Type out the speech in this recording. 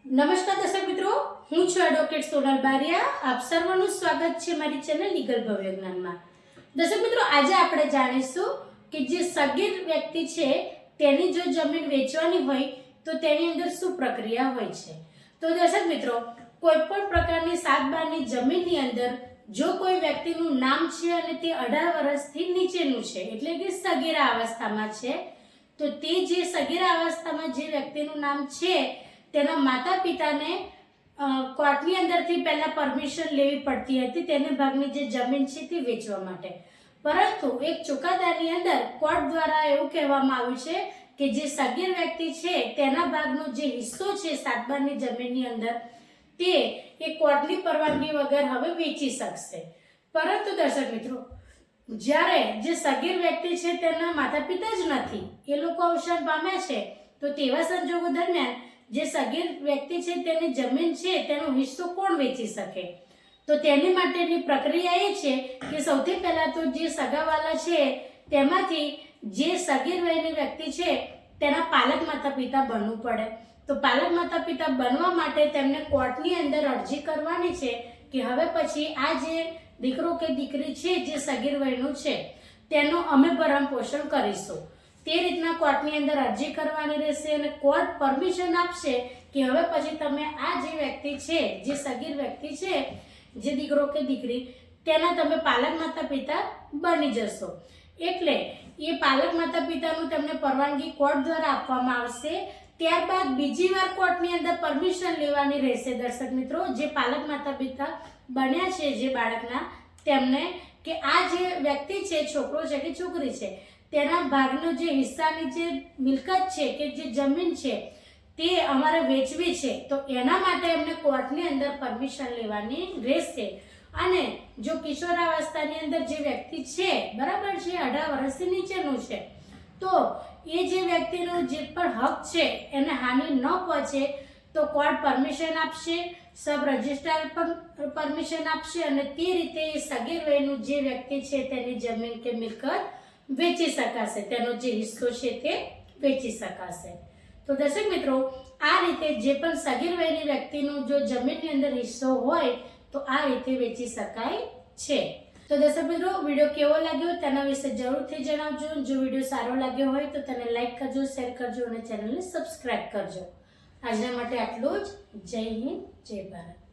નમસ્કાર દર્શક મિત્રો, હું છું એડવોકેટ સોનલ બારિયા. આપ સર્વનું સ્વાગત છે મારી ચેનલ લીગલ ભવ્ય જ્ઞાનમાં. દર્શક મિત્રો, આજે આપણે જાણીશું કે જે સગીર વ્યક્તિ છે તેની જો જમીન વેચવાની હોય તો તેની અંદર શું પ્રક્રિયા હોય છે. તો દર્શક મિત્રો, કોઈ પણ પ્રકારની 7/12ની જમીનની અંદર જો કોઈ વ્યક્તિનું નામ છે અને તે 18 વર્ષથી નીચેનું છે એટલે કે સગીરા અવસ્થામાં છે, તો તે જે સગીરા અવસ્થામાં જે વ્યક્તિનું નામ છે તેના માતા પિતાને કોર્ટની અંદરથી પહેલા પરમિશન લેવી પડતી હતી તેને ભાગની જે જમીન છે તે વેચવા માટે. પરંતુ એક ચુકાદાની અંદર કોર્ટ દ્વારા એવું કહેવામાં આવ્યું છે કે જે સગીર વ્યક્તિ છે તેના ભાગનો જે હિસ્સો છે 7/12ની જમીનની અંદર તે એ કોર્ટની પરવાનગી વગર હવે વેચી શકશે. પરંતુ દર્શક મિત્રો, જ્યારે જે સગીર વ્યક્તિ છે તેના માતા પિતા જ નથી, એ લોકો અવસાન પામ્યા છે, તો તેવા સંજોગો દરમિયાન જે સગીર વ્યક્તિ છે તેની જમીન છે તેનો હિસ્સો કોણ વેચી શકે? તો તેની માટેની પ્રક્રિયા એ છે કે સૌથી પહેલા તો જે સગાવાલા છે તેમાંથી જે સગીર વયની વ્યક્તિ છે તેના પાલક માતા પિતા બનવું પડે. તો પાલક માતા પિતા બનવા માટે તેમને કોર્ટની અંદર અરજી કરવાની છે કે હવે પછી આ જે દીકરો કે દીકરી છે જે સગીર વયનું છે તેનું અમે ભરણ પોષણ કરીશું. તે રીતના કોર્ટની અંદર અરજી કરવાની રહેશે અને કોર્ટ પરમિશન આપશે કે હવે પછી તમે આ જે વ્યક્તિ છે જે સગીર વ્યક્તિ છે જે દીકરો કે દીકરી તેના તમે પાલક માતા પિતા બની જશો. એટલે એ પાલક માતા પિતાનું તમને પરવાનગી કોર્ટ દ્વારા આપવામાં આવશે. ત્યારબાદ બીજી વાર કોર્ટની અંદર પરમિશન લેવાની રહેશે દર્શક મિત્રો, જે પાલક માતા પિતા બન્યા છે જે બાળકના તેમને, કે આ જે વ્યક્તિ છે, છોકરો છે કે છોકરી છે, તેના ભાગનો જે હિસ્સાની જે મિલકત છે કે જે જમીન છે તે અમારે વેચવી છે. તો એના માટે એમને કોર્ટની અંદર પરમિશન લેવાની રહેશે. અને જો કિશોરાવસ્થાની અંદર જે વ્યક્તિ છે, બરાબર છે, 18 વર્ષથી નીચેનું છે, તો એ જે વ્યક્તિનો જે પણ હક છે એને હાનિ ન પહોંચે તો કોર્ટ પરમિશન આપશે, સબ રજિસ્ટ્રાર પણ પરમિશન આપશે અને તે રીતે એ સગીર વયનું જે વ્યક્તિ છે તેની જમીન કે મિલકત વેચી શકાશે, તેનો જે હિસ્સો છે તે વેચી શકાશે. તો દર્શક મિત્રો, આ રીતે જે પણ સગીર વયની વ્યક્તિનો જો જમીનની અંદર હિસ્સો હોય તો આ રીતે વેચી શકાય છે. તો દર્શક મિત્રો, વિડીયો કેવો લાગ્યો તેના વિશે જરૂરથી જણાવજો. જો વિડીયો સારો લાગ્યો હોય તો તેને લાઈક કરજો, શેર કરજો અને ચેનલને સબસ્ક્રાઇબ કરજો. આજના માટે આટલું જ. જય હિન્દ, જય ભારત.